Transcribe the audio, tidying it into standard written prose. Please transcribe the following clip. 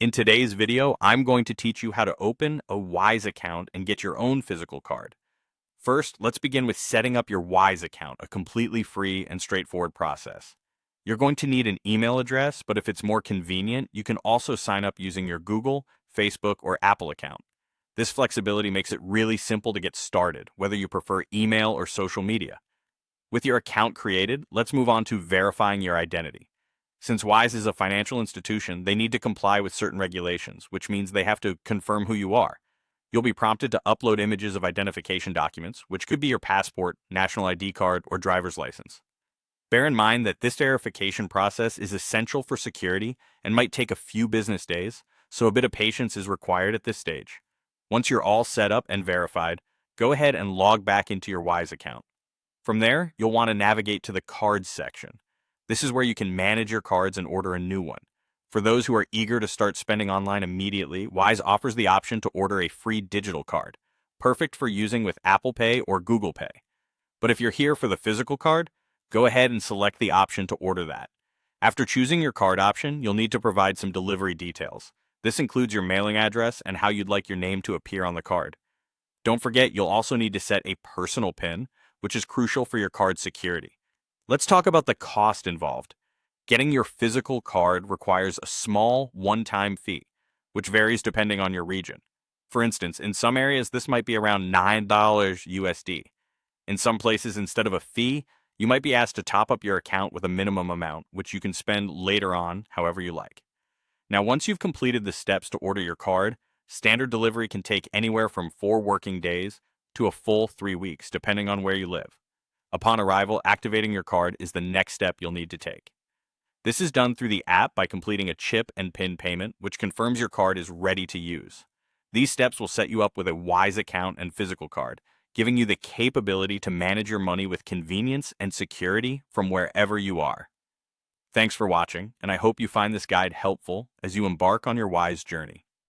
In today's video, I'm going to teach you how to open a Wise account and get your own physical card. First, let's begin with setting up your Wise account, a completely free and straightforward process. You're going to need an email address, but if it's more convenient, you can also sign up using your Google, Facebook, or Apple account. This flexibility makes it really simple to get started, whether you prefer email or social media. With your account created, let's move on to verifying your identity. Since Wise is a financial institution, they need to comply with certain regulations, which means they have to confirm who you are. You'll be prompted to upload images of identification documents, which could be your passport, national ID card, or driver's license. Bear in mind that this verification process is essential for security and might take a few business days, so a bit of patience is required at this stage. Once you're all set up and verified, go ahead and log back into your Wise account. From there, you'll want to navigate to the Cards section. This is where you can manage your cards and order a new one. For those who are eager to start spending online immediately, Wise offers the option to order a free digital card, perfect for using with Apple Pay or Google Pay. But if you're here for the physical card, go ahead and select the option to order that. After choosing your card option, you'll need to provide some delivery details. This includes your mailing address and how you'd like your name to appear on the card. Don't forget, you'll also need to set a personal PIN, which is crucial for your card's security. Let's talk about the cost involved. Getting your physical card requires a small one-time fee, which varies depending on your region. For instance, in some areas, this might be around $9 USD. In some places, instead of a fee, you might be asked to top up your account with a minimum amount, which you can spend later on however you like. Now, once you've completed the steps to order your card, standard delivery can take anywhere from 4 working days to a full 3 weeks, depending on where you live. Upon arrival, activating your card is the next step you'll need to take. This is done through the app by completing a chip and PIN payment, which confirms your card is ready to use. These steps will set you up with a Wise account and physical card, giving you the capability to manage your money with convenience and security from wherever you are. Thanks for watching, and I hope you find this guide helpful as you embark on your Wise journey.